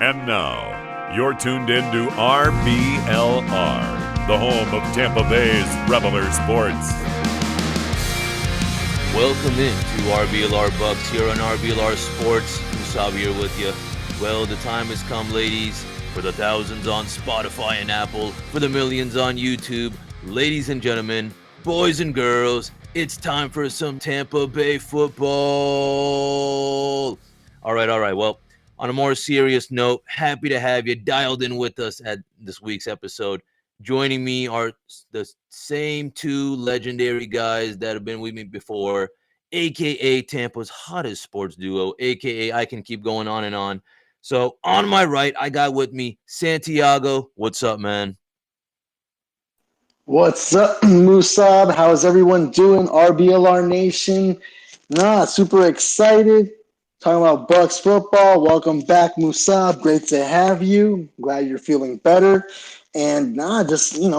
And now, you're tuned in to RBLR, the home of Tampa Bay's Reveler Sports. Welcome in to RBLR Bucs here on RBLR Sports. Musaab here with you. Well, the time has come, ladies, for the thousands on Spotify and Apple, for the millions on YouTube. Ladies and gentlemen, boys and girls, it's time for some Tampa Bay football. All right. Well, on a more serious note, happy to have you dialed in with us at this week's episode. Joining me are the same two legendary guys that have been with me before, a.k.a. Tampa's hottest sports duo, a.k.a. I can keep going on and on. So on my right, I got with me Santiago. What's up, man? What's up, Musaab? How's everyone doing? RBLR Nation. Super excited. Talking about Bucs football. Welcome back, Musaab. Great to have you. Glad you're feeling better. And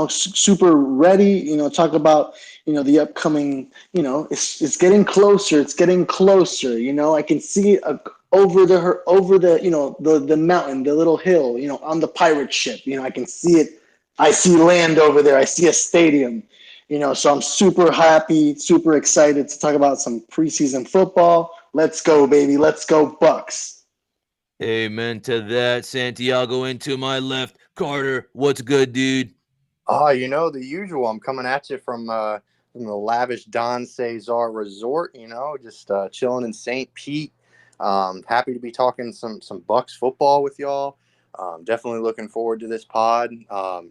super ready. Talk about the upcoming. It's getting closer. It's getting closer. I can see it over the mountain, the little hill. On the pirate ship. I can see it. I see land over there. I see a stadium. So I'm super happy, super excited to talk about some preseason football. Let's go, baby. Let's go, Bucs. Amen to that. Santiago into my left. Carter, what's good, dude? The usual. I'm coming at you from the lavish Don Cesar Resort, just chilling in St. Pete. Happy to be talking some Bucs football with y'all. Definitely looking forward to this pod.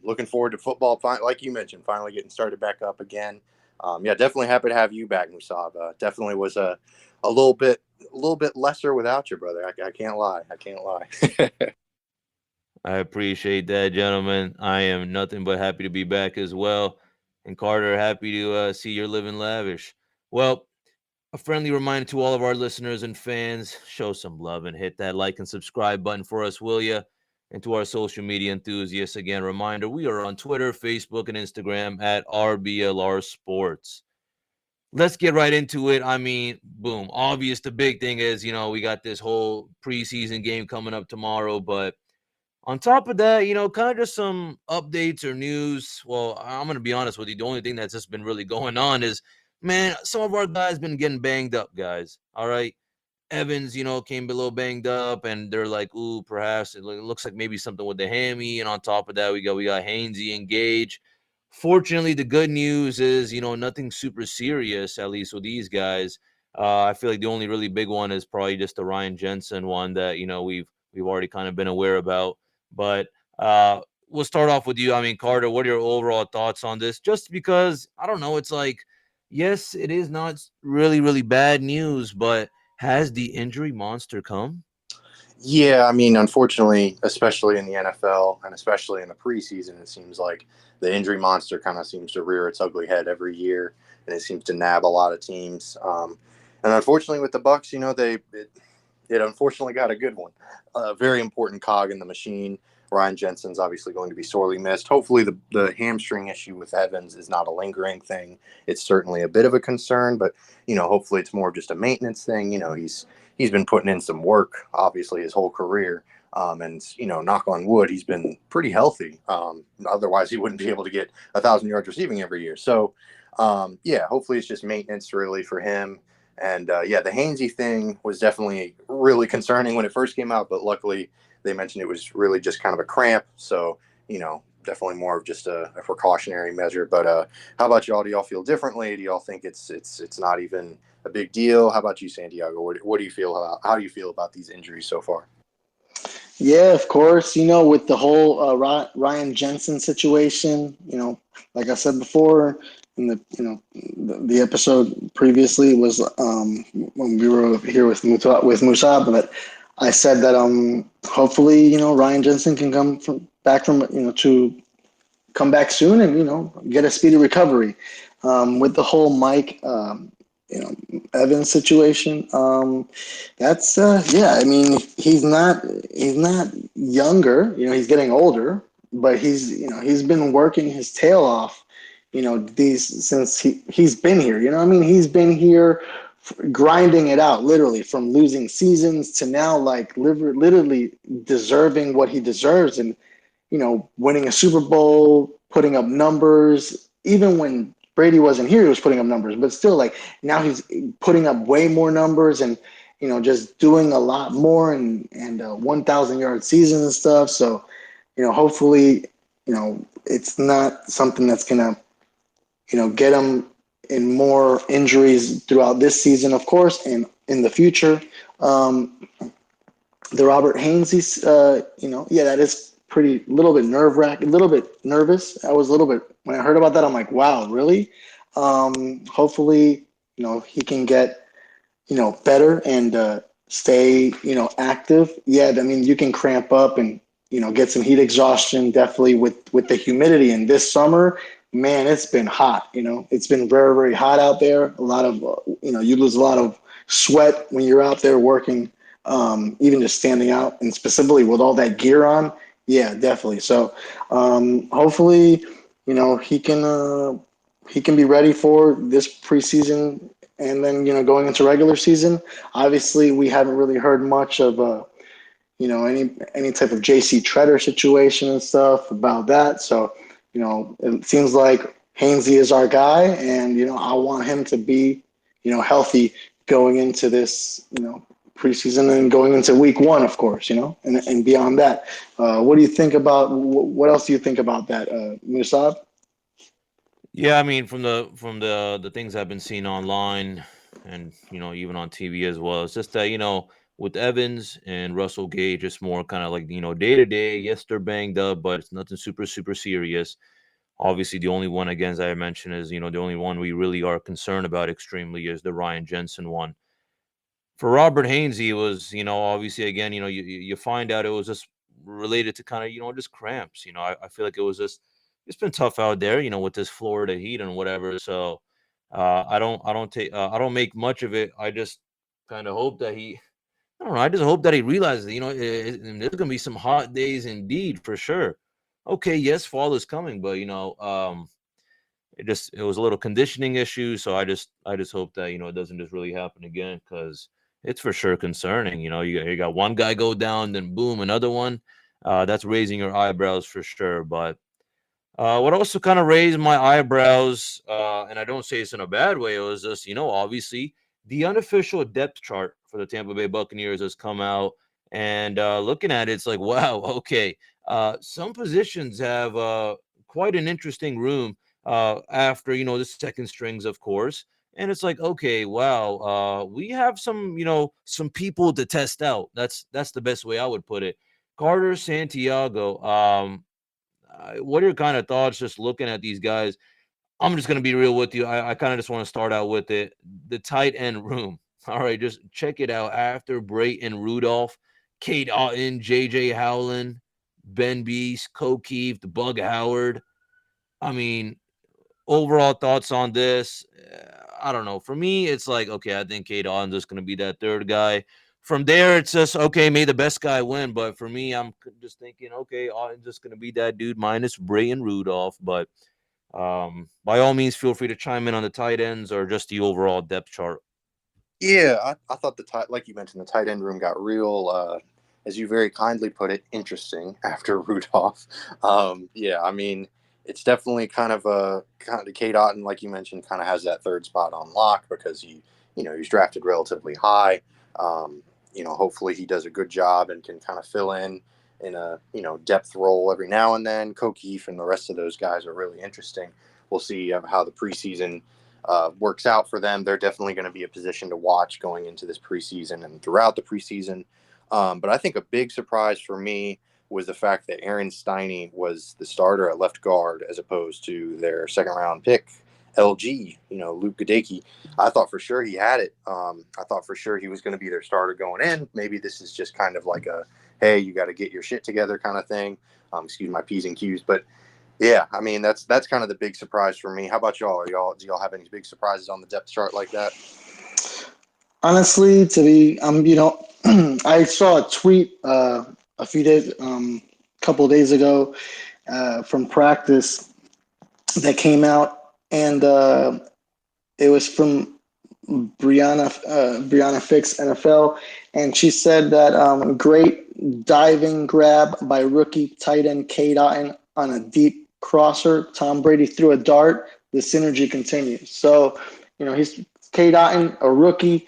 Looking forward to football, like you mentioned, finally getting started back up again. Definitely happy to have you back, Musaab. Definitely was a little bit lesser without you, brother. I can't lie. I appreciate that, gentlemen. I am nothing but happy to be back as well. And Carter, happy to see you're living lavish. Well, a friendly reminder to all of our listeners and fans, show some love and hit that like and subscribe button for us, will you? And to our social media enthusiasts, again, reminder, we are on Twitter, Facebook, and Instagram at RBLR Sports. Let's get right into it. I mean, boom. Obvious, the big thing is, we got this whole preseason game coming up tomorrow. But on top of that, kind of just some updates or news. Well, I'm going to be honest with you. The only thing that's just been really going on is, man, some of our guys been getting banged up, guys. All right. Evans, came a little banged up, and they're like, ooh, perhaps it looks like maybe something with the hammy. And on top of that, we got Hainsey engaged. Fortunately, the good news is, nothing super serious, at least with these guys. I feel like the only really big one is probably just the Ryan Jensen one that, we've already kind of been aware about. But we'll start off with you. I mean, Carter, what are your overall thoughts on this? Just because, I don't know, it's like, yes, it is not really, really bad news, but has the injury monster come? Yeah, I mean, unfortunately, especially in the NFL and especially in the preseason, it seems like the injury monster kind of seems to rear its ugly head every year, and it seems to nab a lot of teams. And unfortunately, with the Bucs, it unfortunately got a good one, a very important cog in the machine. Ryan Jensen's obviously going to be sorely missed. Hopefully the hamstring issue with Evans is not a lingering thing. It's certainly a bit of a concern, but, hopefully it's more of just a maintenance thing. He's been putting in some work, obviously, his whole career. And, knock on wood, he's been pretty healthy. Otherwise, he wouldn't be able to get 1,000 yards receiving every year. So, hopefully it's just maintenance really for him. And, the Hainsey thing was definitely really concerning when it first came out, but luckily they mentioned it was really just kind of a cramp. So, definitely more of just a precautionary measure. But how about y'all? Do y'all feel differently? Do y'all think it's not even a big deal? How about you, Santiago? What do you feel about? How do you feel about these injuries so far? Yeah, of course. With the whole Ryan Jensen situation, like I said before in the episode previously was when we were here with Musaab, but I said that hopefully Ryan Jensen can come back soon and get a speedy recovery. With the whole Mike Evans situation, that's I mean he's not younger, he's getting older, but he's been working his tail off, since he's been here. He's been here grinding it out, literally from losing seasons to now like literally deserving what he deserves, and winning a Super Bowl, putting up numbers. Even when Brady wasn't here, he was putting up numbers, but still, like now he's putting up way more numbers, and just doing a lot more, and 1,000-yard seasons and stuff. So, hopefully, it's not something that's gonna, get him in more injuries throughout this season, of course, and in the future. The Robert Hainsey, that is pretty, little bit nerve-wracking, a little bit nervous. I was a little bit, when I heard about that, I'm like, wow, really? Hopefully, he can get, better and stay, active. Yeah, I mean, you can cramp up and, get some heat exhaustion, definitely with the humidity. And this summer, man, it's been hot. It's been very, very hot out there. A lot of, you lose a lot of sweat when you're out there working, even just standing out, and specifically with all that gear on. Yeah, definitely. So hopefully, he can be ready for this preseason, and then going into regular season. Obviously, we haven't really heard much of any type of JC Treader situation and stuff about that. So it seems like Hainsey is our guy, and I want him to be healthy going into this preseason and going into week one, of course, and beyond that. What do you think about? What else do you think about that, Musaab? Yeah, I mean, from the things I've been seeing online, and even on TV as well, it's just that with Evans and Russell Gage, it's more kind of like day to day. Yes, they're banged up, but it's nothing super serious. Obviously, the only one, again, as I mentioned, is the only one we really are concerned about extremely is the Ryan Jensen one. For Robert Hainsey, it was obviously, again, you find out it was just related to kind of just cramps. I feel like it was just, it's been tough out there, with this Florida heat and whatever. So I don't make much of it. I just kind of hope that I don't know. I just hope that he realizes, there's gonna be some hot days indeed, for sure. Okay, yes, fall is coming, but it was a little conditioning issue. So I just hope that it doesn't just really happen again, because it's for sure concerning. You got one guy go down, then boom, another one. That's raising your eyebrows for sure. But what also kind of raised my eyebrows, and I don't say it's in a bad way, it was just, obviously the unofficial depth chart for the Tampa Bay Buccaneers has come out. And looking at it, it's like, wow, okay. Some positions have quite an interesting room after, the second strings, of course. And it's like, okay, wow, we have some people to test out. That's the best way I would put it. Carter, Santiago, what are your kind of thoughts just looking at these guys? I'm just going to be real with you. I kind of just want to start out with it. The tight end room. All right, just check it out. After Brayton Rudolph, Kate Otten, J.J. Howland, Ben Beast, Keefe, the Bug Howard. I mean, overall thoughts on this? I don't know. For me, it's like, okay, I think Kate Otten's just going to be that third guy. From there, it's just, okay, may the best guy win. But for me, I'm just thinking, okay, Otten's just going to be that dude minus Brayton Rudolph. But by all means, feel free to chime in on the tight ends or just the overall depth chart. Yeah, I thought like you mentioned, the tight end room got real, as you very kindly put it, interesting after Rudolph. Yeah, I mean, it's definitely kind of Kate Otten, like you mentioned, kind of has that third spot on lock because he's drafted relatively high. Hopefully he does a good job and can kind of fill in a depth role every now and then. Keefe and the rest of those guys are really interesting. We'll see how the preseason works out for them. They're definitely going to be a position to watch going into this preseason and throughout the preseason. But I think a big surprise for me was the fact that Aaron Stiney was the starter at left guard as opposed to their second round pick, LG, Luke Gadecki. I thought for sure he had it. I thought for sure he was going to be their starter going in. Maybe this is just kind of like hey, you got to get your shit together kind of thing. Excuse my P's and Q's, but yeah, I mean, that's kind of the big surprise for me. How about y'all? Do y'all have any big surprises on the depth chart like that? Honestly, I saw a tweet a few days, couple days ago, from practice that came out, and it was from Brianna Fix NFL, and she said that great diving grab by rookie tight end K. Dotton on a deep crosser. Tom Brady threw a dart. The synergy continues. So, he's K. Dotton, a rookie,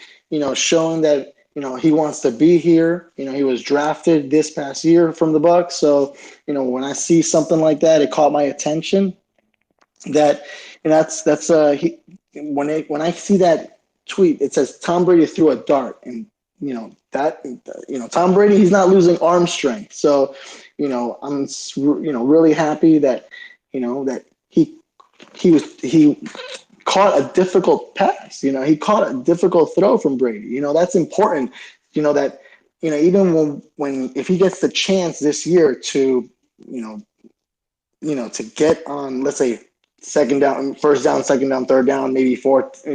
showing that he wants to be here. He was drafted this past year from the Bucs. So, when I see something like that, it caught my attention. That that's when I see that tweet, it says Tom Brady threw a dart, and Tom Brady, he's not losing arm strength. So, I'm really happy that that he caught a difficult pass. He caught a difficult throw from Brady. That's important. That even when if he gets the chance this year to to get on, let's say, second down, first down, second down, third down, maybe fourth,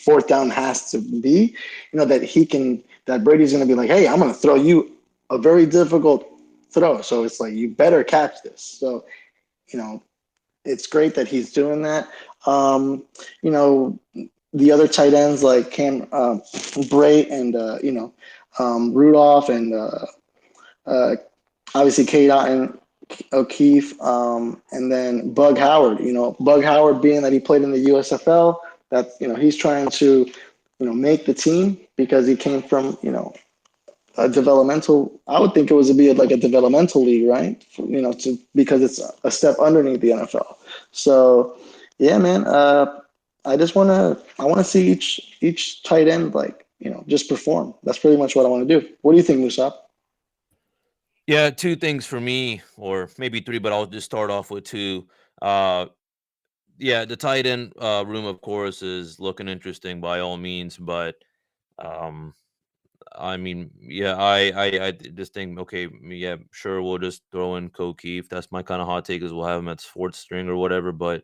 fourth down has to be, that Brady's going to be like, hey, I'm going to throw you a very difficult throw. So it's like, you better catch this. So, it's great that he's doing that. The other tight ends like Cam Bray and, Rudolph and obviously K-Dot and O'Keefe, and then Bug Howard. Bug Howard, being that he played in the USFL, that he's trying to make the team because he came from a developmental. I would think it was like a developmental league, right? Because it's a step underneath the NFL. So yeah, man. I want to see each tight end just perform. That's pretty much what I want to do. What do you think, Musaab? Yeah, two things for me, or maybe three, but I'll just start off with two. Yeah, the tight end room, of course, is looking interesting by all means, but um, I mean, yeah, I just think, okay, yeah, sure, we'll just throw in Keefe. That's my kind of hot take, is we'll have him at fourth string or whatever, but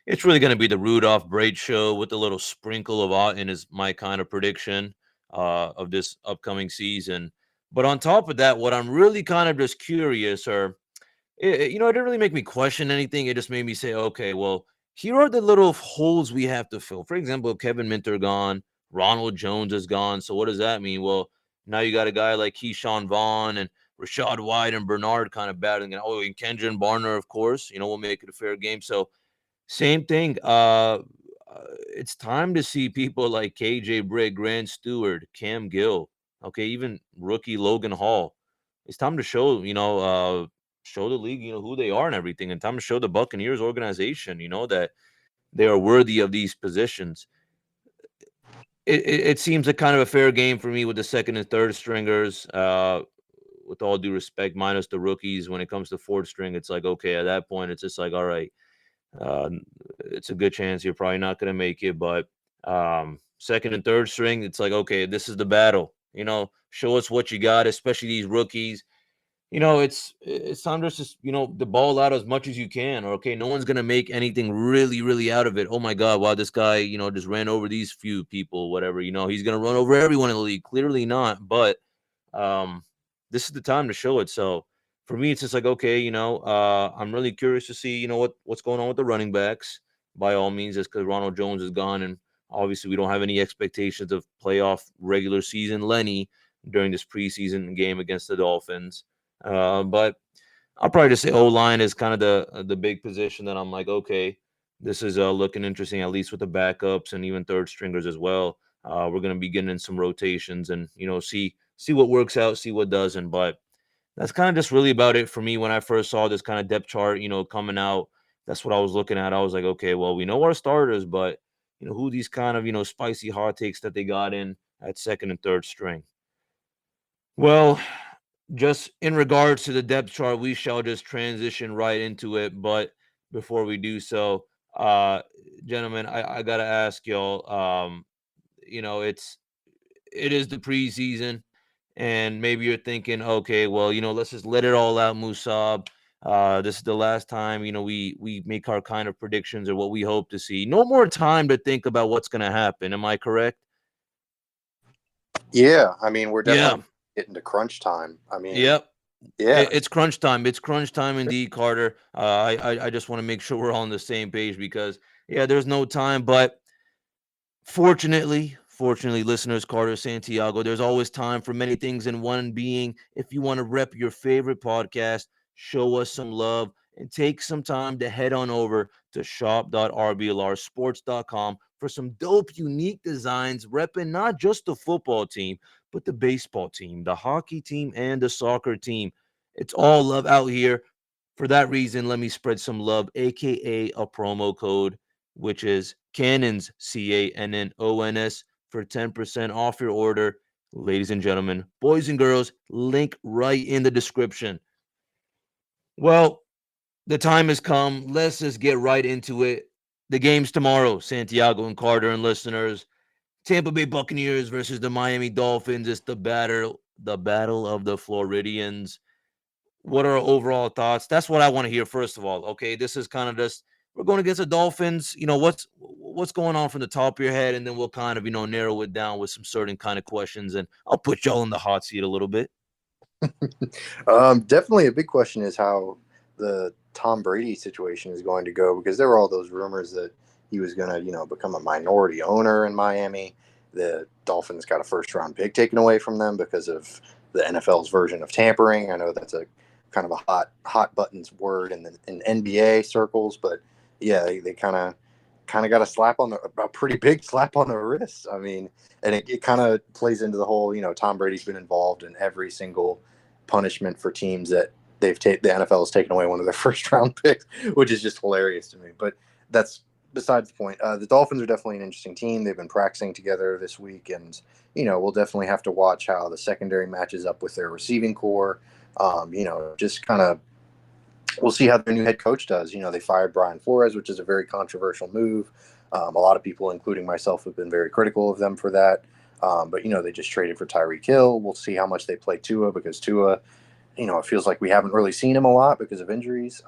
it's really going to be the Rudolph Braid show with a little sprinkle of Otten is my kind of prediction of this upcoming season. But on top of that, what I'm really kind of just curious, or it didn't really make me question anything. It just made me say, okay, well, here are the little holes we have to fill. For example, Kevin Minter gone, Ronald Jones is gone. So what does that mean? Well, now you got a guy like Keyshawn Vaughn and Rashad White and Bernard kind of battling. And Kendrick Barner, of course, we'll make it a fair game. So same thing. It's time to see people like KJ Britt, Grant Stewart, Cam Gill, okay, even rookie Logan Hall. It's time to show, show the league, who they are and everything, and time to show the Buccaneers organization, that they are worthy of these positions. It seems a kind of a fair game for me with the second and third stringers. With all due respect, minus the rookies. When it comes to fourth string, it's like, okay, at that point, it's just like, all right. It's a good chance you're probably not going to make it, but second and third string, it's like, okay, this is the battle. Show us what you got, especially these rookies. It's time to just the ball out as much as you can. Or okay, no one's going to make anything really, really out of it. Oh my God, wow, this guy just ran over these few people, whatever. He's going to run over everyone in the league. Clearly not, but this is the time to show it. So for me, it's just like, okay, I'm really curious to see, what's going on with the running backs. By all means, just because Ronald Jones is gone, and obviously we don't have any expectations of playoff regular season Lenny during this preseason game against the Dolphins. But I'll probably just say O-line is kind of the big position that I'm like, okay, this is looking interesting, at least with the backups and even third stringers as well. We're going to be getting in some rotations and, see what works out, see what doesn't. But that's kind of just really about it for me. When I first saw this kind of depth chart, coming out, that's what I was looking at. I was like, okay, well, we know our starters, but who these kind of, spicy hot takes that they got in at second and third string. Well, just in regards to the depth chart, we shall just transition right into it. But before we do so, gentlemen, I gotta ask y'all, it is the preseason. And maybe you're thinking, okay, well, let's just let it all out, Musaab. This is the last time, we make our kind of predictions or what we hope to see. No more time to think about what's going to happen. Am I correct? Yeah, I mean, we're definitely getting to crunch time. I mean, yep. Yeah, it's crunch time. It's crunch time indeed, Carter. I just want to make sure we're all on the same page because, there's no time. But fortunately Fortunately, listeners, Carter, Santiago, there's always time for many things in one being. If you want to rep your favorite podcast, show us some love and take some time to head on over to shop.rblrsports.com for some dope, unique designs repping not just the football team, but the baseball team, the hockey team, and the soccer team. It's all love out here. For that reason, let me spread some love, aka a promo code, which is Cannons, Cannons, for 10% off your order. Ladies and gentlemen, boys and girls, link right in the description. Well, the time has come. Let's just get right into it. The game's tomorrow, Santiago and Carter and listeners. Tampa Bay Buccaneers versus the Miami Dolphins. It's the battle of the Floridians. What are our overall thoughts? That's what I want to hear first of all. Okay, this is kind of just we're going against the Dolphins. What's going on from the top of your head, and then we'll kind of narrow it down with some certain kind of questions, and I'll put y'all in the hot seat a little bit. Definitely a big question is how the Tom Brady situation is going to go, because there were all those rumors that he was going to, become a minority owner in Miami. The Dolphins got a first-round pick taken away from them because of the NFL's version of tampering. I know that's a kind of a hot buttons word in NBA circles, but yeah, they kind of got a pretty big slap on the wrist. I mean, and it kind of plays into the whole, Tom Brady's been involved in every single punishment for teams that the NFL has taken away one of their first round picks, which is just hilarious to me. But that's besides the point. The Dolphins are definitely an interesting team. They've been practicing together this week, and we'll definitely have to watch how the secondary matches up with their receiving core. Just kind of we'll see how their new head coach does. They fired Brian Flores, which is a very controversial move. A lot of people, including myself, have been very critical of them for that. But they just traded for Tyreek Hill. We'll see how much they play Tua, because Tua, it feels like we haven't really seen him a lot because of injuries.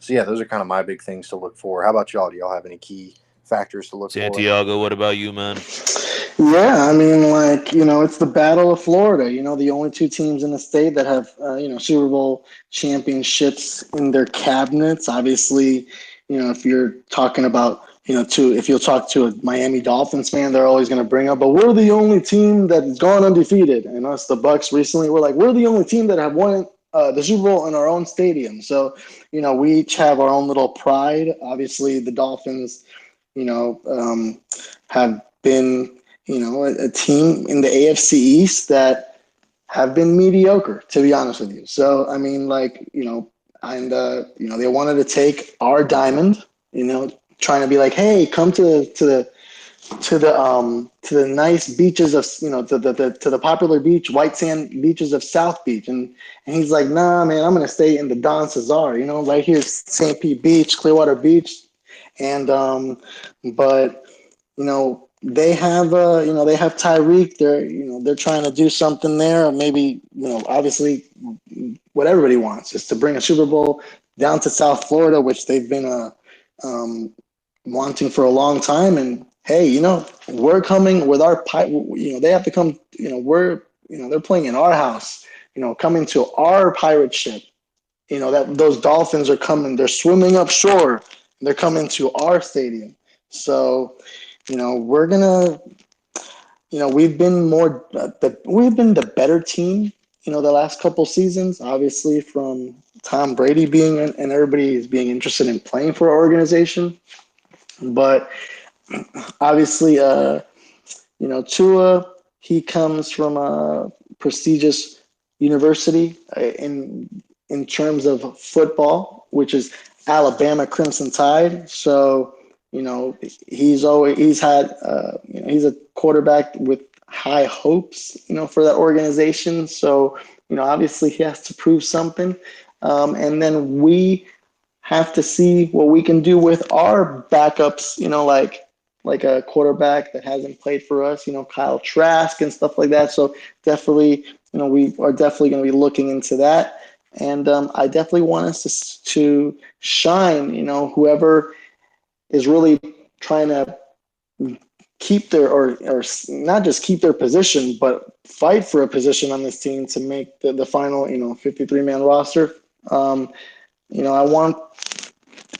So yeah, those are kind of my big things to look for. How about y'all? Do y'all have any key factors to look for? Santiago, what about you, man? Yeah, I mean, it's the Battle of Florida. The only two teams in the state that have, Super Bowl championships in their cabinets. Obviously, if you're talking about, if you'll talk to a Miami Dolphins fan, they're always going to bring up, but we're the only team that's gone undefeated. And us, the Bucs, recently, we're the only team that have won the Super Bowl in our own stadium. So, we each have our own little pride. Obviously, the Dolphins, have been a team in the AFC East that have been mediocre, to be honest with you. So, I mean, they wanted to take our diamond, trying to be like, hey, come to the nice beaches of, to the popular beach, white sand beaches of South Beach. And he's like, nah, man, I'm going to stay in the Don Cesar, right here, St. Pete Beach, Clearwater Beach. And, but, they have Tyreek. They're trying to do something there. Maybe, obviously what everybody wants is to bring a Super Bowl down to South Florida, which they've been wanting for a long time. And hey, we're coming with our they have to come. They're playing in our house. Coming to our pirate ship. That those Dolphins are coming. They're swimming up shore. They're coming to our stadium. So, we're gonna. We've been we've been the better team. The last couple seasons, obviously from Tom Brady being and everybody is being interested in playing for our organization. But obviously, Tua, he comes from a prestigious university in terms of football, which is Alabama Crimson Tide. So, he's had he's a quarterback with high hopes, for that organization. So, obviously he has to prove something. And then we have to see what we can do with our backups, like a quarterback that hasn't played for us, Kyle Trask and stuff like that. So definitely, we are definitely going to be looking into that. And I definitely want us to shine, whoever is really trying to keep their or not just keep their position, but fight for a position on this team to make the final, 53-man roster. I want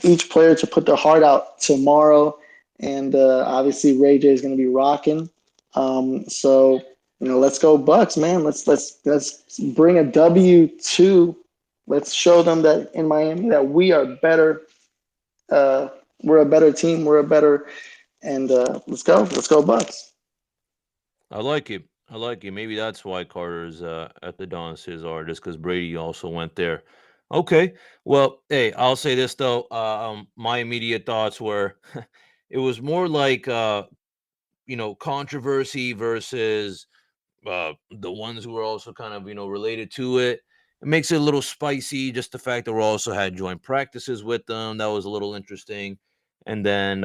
each player to put their heart out tomorrow. And obviously Ray J is going to be rocking. So let's go Bucks, man. Let's bring a W2. Let's show them that in Miami that we are better. Uh, we're a better team. We're a better and let's go. Let's go Bucks. I like it. I like it. Maybe that's why Carter's at the Don's are just because Brady also went there. Okay. Well, hey, I'll say this though. My immediate thoughts were it was more like controversy versus the ones who are also kind of related to it. It makes it a little spicy. Just the fact that we also had joint practices with them, that was a little interesting. And then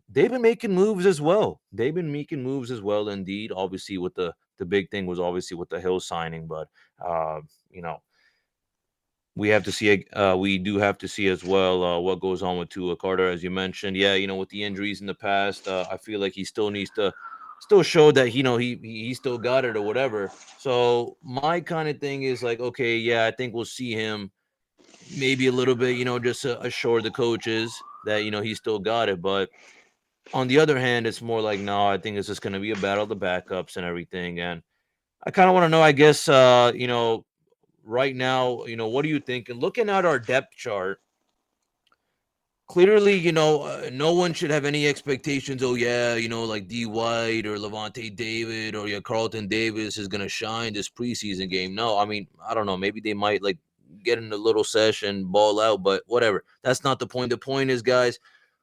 they've been making moves as well. They've been making moves as well, indeed. Obviously, with the big thing was obviously with the Hill signing, but uh, you know we have to see. We do have to see as well what goes on with Tua Carter, as you mentioned. Yeah, with the injuries in the past, I feel like he still needs to still show that he still got it or whatever. So my kind of thing is like, okay, yeah, I think we'll see him maybe a little bit, just assure the coaches that he still got it. But on the other hand, it's more like, no, I think it's just going to be a battle of the backups and everything. And I kind of want to know, I guess, right now, what do you think? And looking at our depth chart, clearly, no one should have any expectations. Oh, yeah, like D White or Levante David or Carlton Davis is going to shine this preseason game. No, I mean, I don't know. Maybe they might like get in a little session, ball out, but whatever. That's not the point. The point is, guys,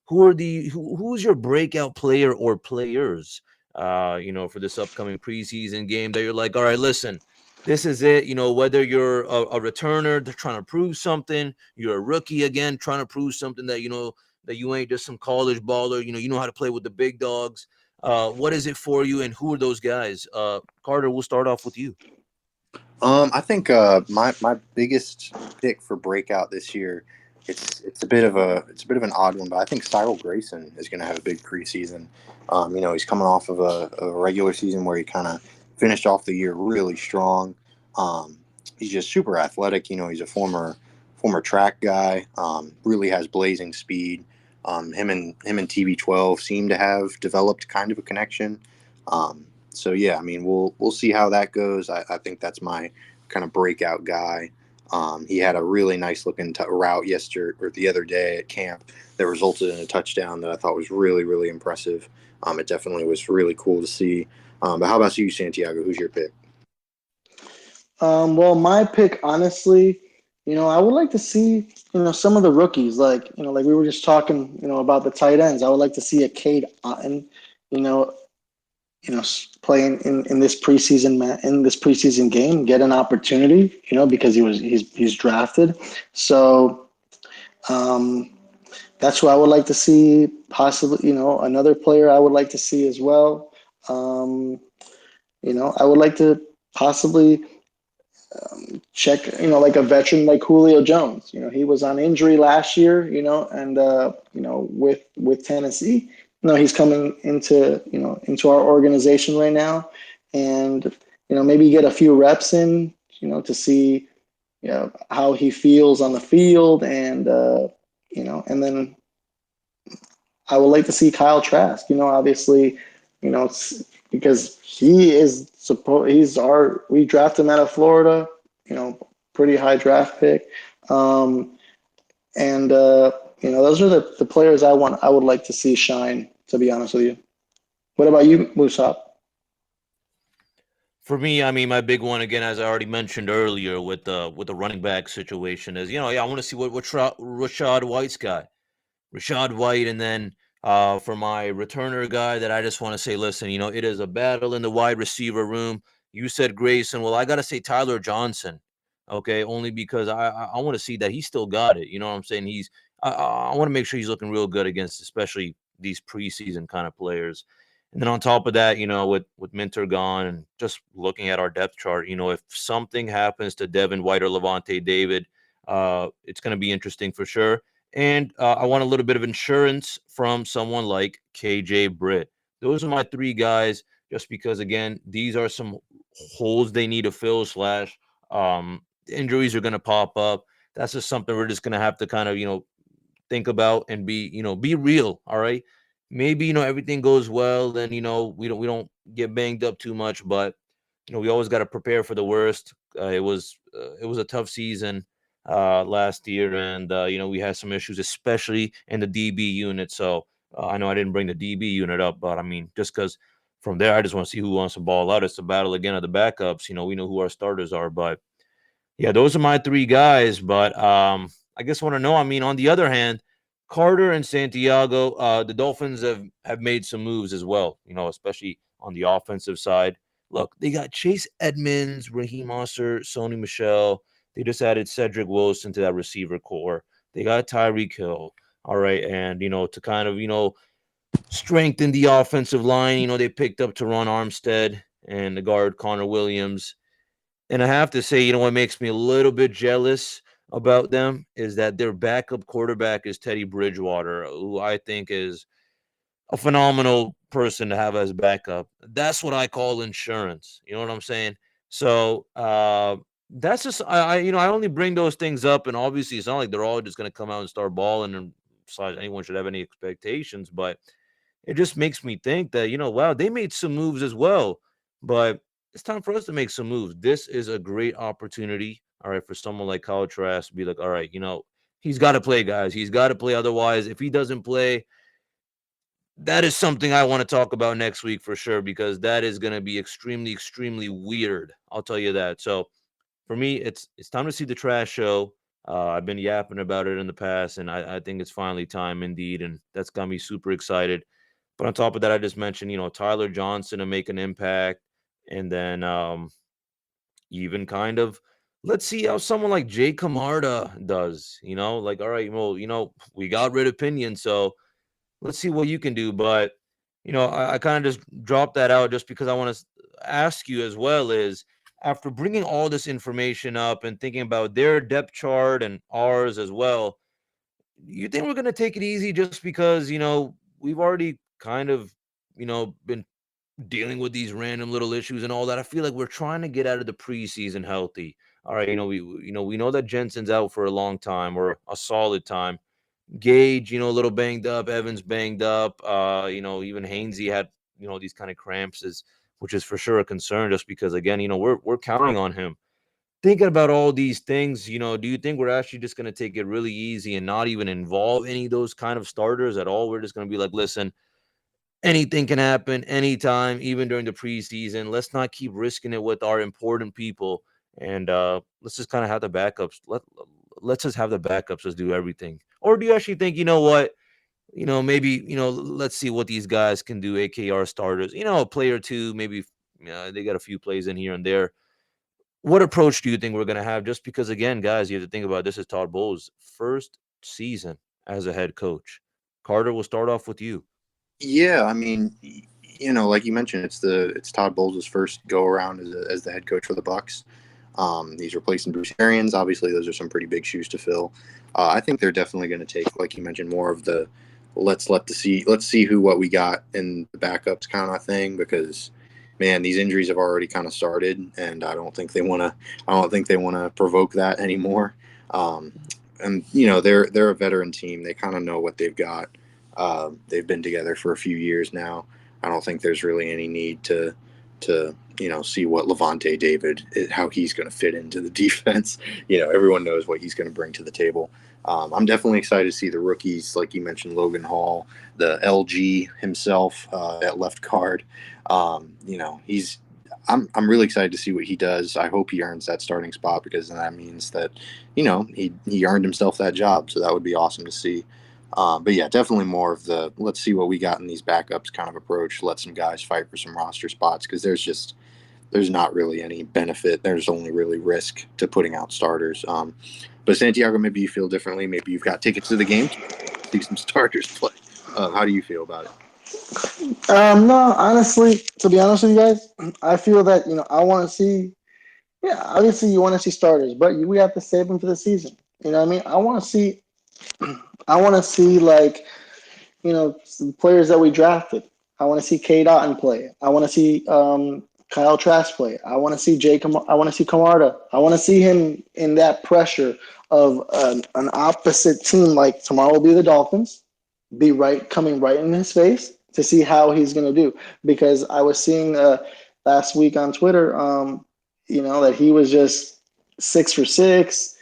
who's your breakout player or players, for this upcoming preseason game that you're like, all right, listen, this is it. Whether you're a returner, they're trying to prove something. You're a rookie again, trying to prove something that that you ain't just some college baller. You know how to play with the big dogs. What is it for you, and who are those guys? Carter, we'll start off with you. I think my biggest pick for breakout this year, it's a bit of an odd one, but I think Cyril Grayson is going to have a big preseason. He's coming off of a regular season where he kind of finished off the year really strong. He's just super athletic. He's a former track guy. Really has blazing speed. Him and TB12 seem to have developed kind of a connection. So yeah, I mean, we'll see how that goes. I think that's my kind of breakout guy. He had a really nice looking route yesterday or the other day at camp that resulted in a touchdown that I thought was really, really impressive. It definitely was really cool to see. But how about you, Santiago? Who's your pick? Well, my pick, honestly, I would like to see, some of the rookies, like we were just talking, about the tight ends. I would like to see a Cade Otton, you know, playing in this preseason game, get an opportunity, because he's drafted. So that's who I would like to see. Possibly, another player I would like to see as well. I would like to possibly check, like a veteran like Julio Jones. He was on injury last year, and with Tennessee, he's coming into our organization right now, and maybe get a few reps in, to see how he feels on the field, and and then I would like to see Kyle Trask. Obviously, because we drafted him out of Florida. Pretty high draft pick, and those are the players I would like to see shine. To be honest with you, what about you, Musaab? For me, I mean, my big one again, as I already mentioned earlier, with the running back situation is, yeah, I want to see what Rashad White's got. Rashad White, and then for my returner guy, that I just want to say, listen, it is a battle in the wide receiver room. You said Grayson. Well, I got to say Tyler Johnson, okay, only because I want to see that he still got it. You know what I'm saying? I want to make sure he's looking real good against, especially these preseason kind of players. And then on top of that, with Minter gone and just looking at our depth chart, if something happens to Devin White or Levante David, it's going to be interesting for sure. And I want a little bit of insurance from someone like KJ Britt. Those are my three guys, just because, again, these are some holes they need to fill slash injuries are going to pop up. That's just something we're just going to have to kind of, think about and be real. All right. maybe, everything goes well, then, we don't get banged up too much, but we always got to prepare for the worst. It was a tough season last year, and we had some issues, especially in the DB unit. So I know I didn't bring the DB unit up, but I mean, just because from there, I just want to see who wants to ball out. It's a battle again of the backups. We know who our starters are, but yeah, those are my three guys. But I guess I want to know. I mean, on the other hand, Carter and Santiago, the Dolphins have made some moves as well. Especially on the offensive side. Look, they got Chase Edmonds, Raheem Mostert, Sony Michel. They just added Cedric Wilson to that receiver core. They got Tyreek Hill. All right, and to kind of strengthen the offensive line. They picked up Teron Armstead and the guard Connor Williams. And I have to say, what makes me a little bit jealous about them is that their backup quarterback is Teddy Bridgewater, who I think is a phenomenal person to have as backup. That's what I call insurance. You know what I'm saying? So that's just I only bring those things up, and obviously it's not like they're all just going to come out and start balling, and besides anyone should have any expectations, but it just makes me think that, wow, they made some moves as well, but it's time for us to make some moves. This is a great opportunity, all right, for someone like Kyle Trask to be like, all right, he's got to play, guys. He's got to play. Otherwise, if he doesn't play, that is something I want to talk about next week for sure, because that is going to be extremely, extremely weird. I'll tell you that. So for me, it's time to see the trash show. I've been yapping about it in the past, and I think it's finally time indeed, and that's got me super excited. But on top of that, I just mentioned, Tyler Johnson to make an impact. And then even kind of let's see how someone like Jay Camarda does, like, all right, well, we got rid of Pinion, so let's see what you can do. But, I kind of just dropped that out just because I want to ask you as well is, after bringing all this information up and thinking about their depth chart and ours as well, you think we're going to take it easy just because, we've already kind of, been dealing with these random little issues and all that? I feel like we're trying to get out of the preseason healthy. All right, we know that Jensen's out for a long time or a solid time. Gage, a little banged up. Evans banged up. Even Hainsey had these kind of cramps, which is for sure a concern. Just because again, we're counting on him. Thinking about all these things, do you think we're actually just going to take it really easy and not even involve any of those kind of starters at all? We're just going to be like, listen, anything can happen anytime, even during the preseason. Let's not keep risking it with our important people, and let's just kind of have the backups. Let's just have the backups just do everything. Or do you actually think, what, maybe, let's see what these guys can do, AKR starters, a play or two, maybe they got a few plays in here and there. What approach do you think we're going to have? Just because, again, guys, you have to think about this is Todd Bowles' first season as a head coach. Carter, we'll start off with you. Yeah, I mean, like you mentioned, it's Todd Bowles' first go around as the head coach for the Bucs. He's replacing Bruce Arians. Obviously, those are some pretty big shoes to fill. I think they're definitely going to take, like you mentioned, more of the let's see what we got in the backups kind of thing, because man, these injuries have already kind of started, and I don't think they want to provoke that anymore. And they're a veteran team. They kind of know what they've got. They've been together for a few years now. I don't think there's really any need to see what Levante David, how he's going to fit into the defense. Everyone knows what he's going to bring to the table. I'm definitely excited to see the rookies, like you mentioned, Logan Hall, the LG himself at left guard. I'm really excited to see what he does. I hope he earns that starting spot, because then that means that he earned himself that job. So that would be awesome to see. But yeah, definitely more of the let's see what we got in these backups kind of approach. Let some guys fight for some roster spots, because there's not really any benefit. There's only really risk to putting out starters. But Santiago, maybe you feel differently. Maybe you've got tickets to the game, see some starters play. How do you feel about it? No, honestly, to be honest with you guys, I feel that I want to see. Yeah, obviously you want to see starters, but we have to save them for the season. You know what I mean? I want to see. I want to see some players that we drafted. I want to see K. Dotton play. I want to see Kyle Trask play. I want to see I want to see Camarda. I want to see him in that pressure of an opposite team. Like tomorrow will be the Dolphins. be coming right in his face to see how he's going to do. Because I was seeing last week on Twitter, that he was just 6 for 6,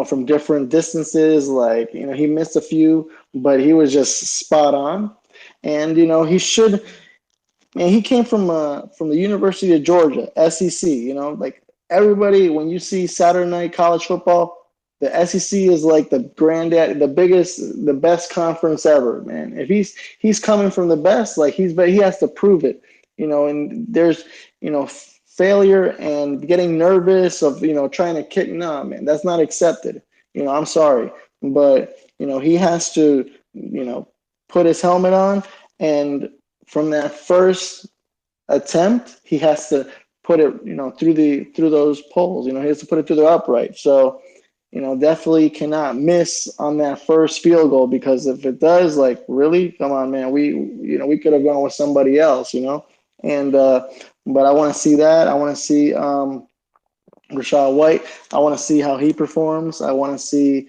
from different distances. Like, he missed a few, but he was just spot on. And, he should. Man, he came from the University of Georgia, SEC. Like everybody, when you see Saturday night college football, the SEC is like the granddad, the biggest, the best conference ever, man. If he's coming from the best, like he has to prove it, And there's, failure and getting nervous of trying to kick. No, man, that's not accepted. I'm sorry, but he has to put his helmet on, and from that first attempt, he has to put it, through those poles. He has to put it through the upright. So, definitely cannot miss on that first field goal, because if it does, like, really, come on, man, we could have gone with somebody else, And but I want to see that. I want to see Rachaad White. I want to see how he performs. I want to see,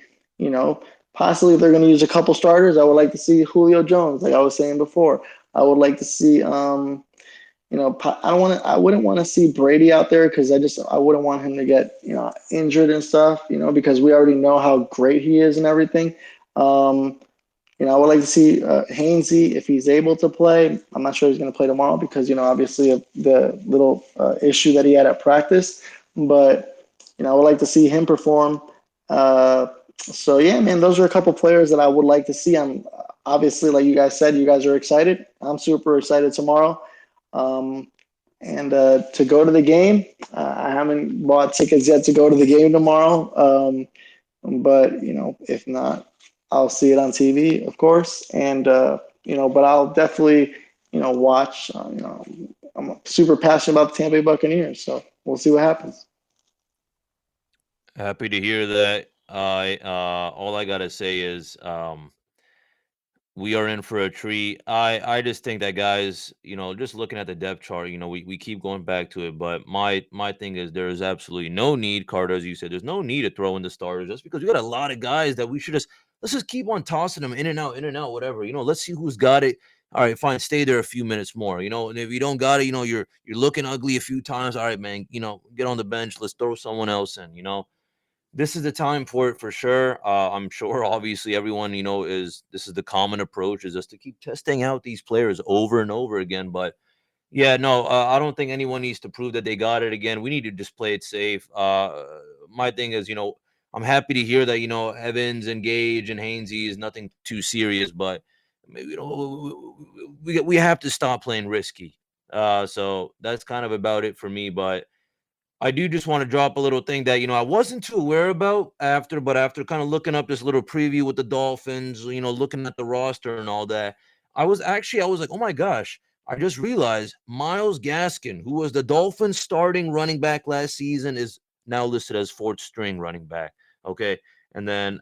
possibly if they're going to use a couple starters, I would like to see Julio Jones, like I was saying before. I would like to see, I wouldn't want to see Brady out there, because I wouldn't want him to get, injured and stuff, because we already know how great he is and everything. I would like to see Hainsey, if he's able to play. I'm not sure he's going to play tomorrow because, obviously of the little issue that he had at practice. But, I would like to see him perform. So, yeah, man, those are a couple players that I would like to see. I'm obviously, like you guys said, you guys are excited. I'm super excited tomorrow. And to go to the game, I haven't bought tickets yet to go to the game tomorrow. But, if not, I'll see it on TV, of course. And, but I'll definitely, watch. I'm super passionate about the Tampa Bay Buccaneers. So we'll see what happens. Happy to hear that. All I gotta say is we are in for a treat. I just think that, guys, just looking at the depth chart, we keep going back to it, but my thing is there is absolutely no need, Carter, as you said, there's no need to throw in the starters, just because we got a lot of guys that let's just keep on tossing them in and out, whatever. Let's see who's got it. All right, fine, stay there a few minutes more. And if you don't got it, you're looking ugly a few times. All right, man, get on the bench. Let's throw someone else in. This is the time for it, for sure. I'm sure, obviously, everyone, this is the common approach, is just to keep testing out these players over and over again. But yeah, no, I don't think anyone needs to prove that they got it again. We need to just play it safe. My thing is, I'm happy to hear that, Evans and Gage and Hainsey is nothing too serious, but we have to stop playing risky. So that's kind of about it for me. But I do just want to drop a little thing that, I wasn't too aware about after kind of looking up this little preview with the Dolphins, looking at the roster and all that. I was like, oh my gosh, I just realized Myles Gaskin, who was the Dolphins starting running back last season, is now listed as fourth string running back. Okay. And then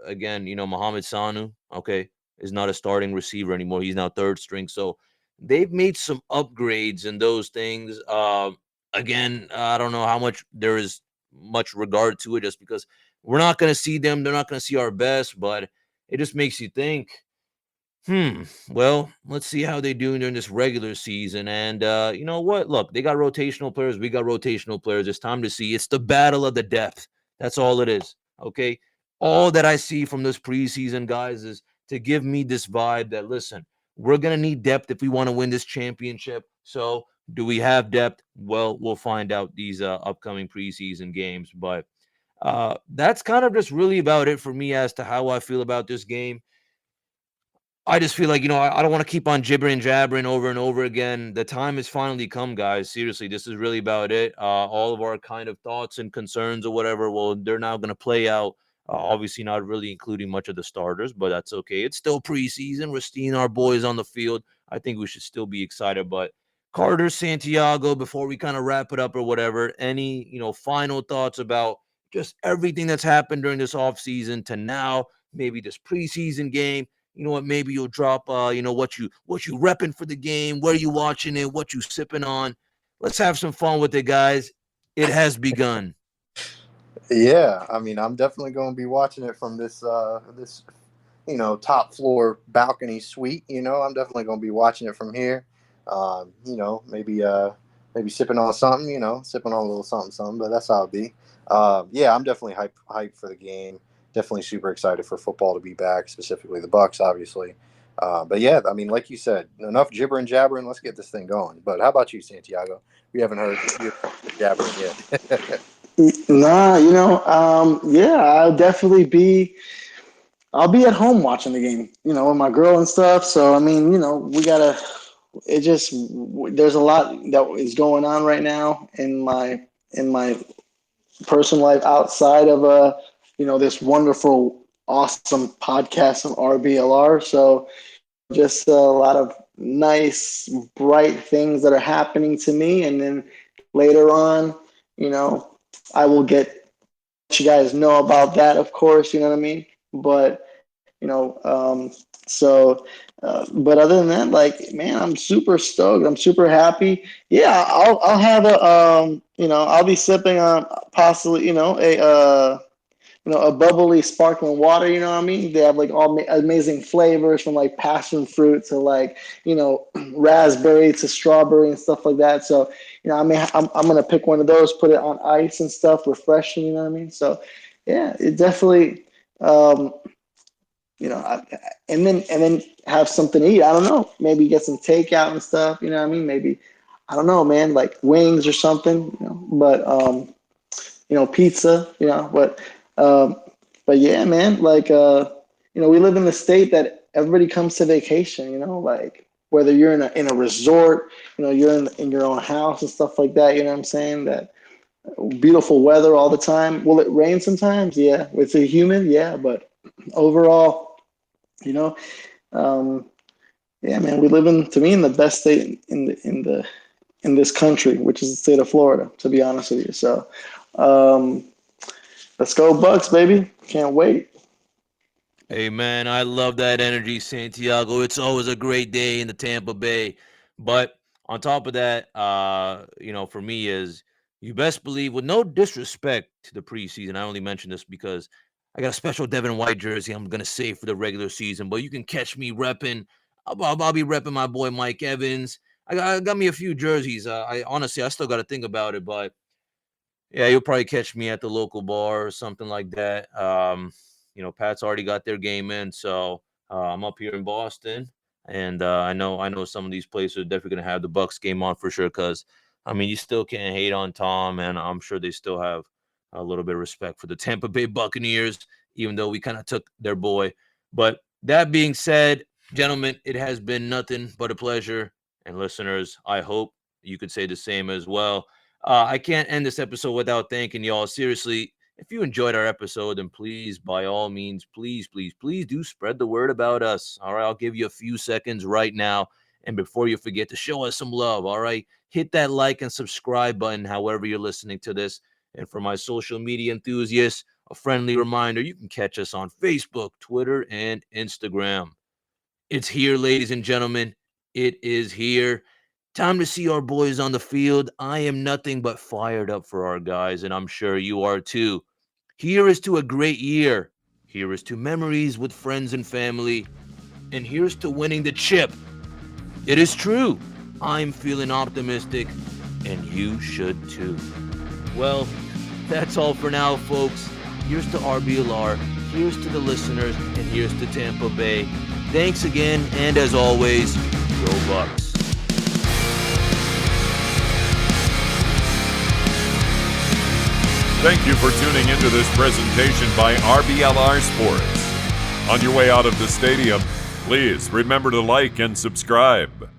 again, Mohamed Sanu, okay, is not a starting receiver anymore. He's now third string. So they've made some upgrades in those things. Again, I don't know how much there is much regard to it, just because we're not going to see them. They're not going to see our best, but it just makes you think, well, let's see how they do during this regular season. And you know what? Look, they got rotational players. We got rotational players. It's time to see. It's the battle of the depth. That's all it is. Okay. All that I see from this preseason, guys, is to give me this vibe that, listen, we're going to need depth if we want to win this championship. So, do we have depth? Well, we'll find out these upcoming preseason games. But that's kind of just really about it for me as to how I feel about this game. I just feel like, I don't want to keep on jabbering over and over again. The time has finally come, guys. Seriously, this is really about it. All of our kind of thoughts and concerns or whatever, well, they're now going to play out. Obviously not really including much of the starters, but that's okay. It's still preseason. We're seeing our boys on the field. I think we should still be excited. But Carter, Santiago, before we kind of wrap it up or whatever, any, final thoughts about just everything that's happened during this offseason to now, maybe this preseason game? You know what? Maybe you'll drop, what you repping for the game, where you watching it, what you sipping on. Let's have some fun with it, guys. It has begun. Yeah, I mean, I'm definitely going to be watching it from this top floor balcony suite. I'm definitely going to be watching it from here. Maybe sipping on something, sipping on a little something, but that's how it'll be. Yeah, I'm definitely hyped for the game. Definitely super excited for football to be back, specifically the Bucs, obviously. But yeah, I mean, like you said, enough jibber and jabbering. Let's get this thing going. But how about you, Santiago? We haven't heard you jabbering yet. Nah, yeah, I'll be at home watching the game, with my girl and stuff. So, I mean, there's a lot that is going on right now in my personal life outside of, this wonderful, awesome podcast of RBLR. So just a lot of nice, bright things that are happening to me. And then later on, I will let you guys know about that, of course, you know what I mean? But, but other than that, like, man, I'm super stoked. I'm super happy. Yeah, I'll have I'll be sipping on possibly, a bubbly sparkling water, you know what I mean? They have like all amazing flavors from like passion fruit to like, raspberry to strawberry and stuff like that. So, I'm going to pick one of those, put it on ice and stuff, refreshing, you know what I mean? So, yeah, it definitely, and then have something to eat. I don't know, maybe get some takeout and stuff, you know what I mean? Maybe, I don't know, man, like wings or something, but, pizza, but yeah, man, like, we live in the state that everybody comes to vacation, like whether you're in a resort, you're in your own house and stuff like that, you know what I'm saying? That beautiful weather all the time. Will it rain sometimes? Yeah. It's a humid. Yeah. But overall, yeah, man, we live in the best state in this country, which is the state of Florida, to be honest with you. So, let's go Bucs, baby. Can't wait. Hey, man, I love that energy, Santiago. It's always a great day in the Tampa Bay. But on top of that, for me is you best believe, with no disrespect to the preseason, I only mention this because I got a special Devin White jersey I'm going to save for the regular season. But you can catch me repping. I'll be repping my boy Mike Evans. I got me a few jerseys. I still got to think about it. But yeah, you'll probably catch me at the local bar or something like that. Pat's already got their game in, so I'm up here in Boston, and I know some of these places are definitely going to have the Bucs game on for sure. Because you still can't hate on Tom, and I'm sure they still have a little bit of respect for the Tampa Bay Buccaneers, even though we kind of took their boy. But that being said, gentlemen, it has been nothing but a pleasure, and listeners, I hope you could say the same as well. I can't end this episode without thanking y'all. Seriously, if you enjoyed our episode, then please, by all means, please do spread the word about us. All right, I'll give you a few seconds right now. And before you forget to show us some love, all right, hit that like and subscribe button, however you're listening to this. And for my social media enthusiasts, a friendly reminder, you can catch us on Facebook, Twitter, and Instagram. It's here, ladies and gentlemen. It is here. Time to see our boys on the field. I am nothing but fired up for our guys, and I'm sure you are too. Here is to a great year. Here is to memories with friends and family. And here's to winning the chip. It is true. I'm feeling optimistic, and you should too. Well, that's all for now, folks. Here's to RBLR. Here's to the listeners, and here's to Tampa Bay. Thanks again, and as always, go Bucs. Thank you for tuning into this presentation by RBLR Sports. On your way out of the stadium, please remember to like and subscribe.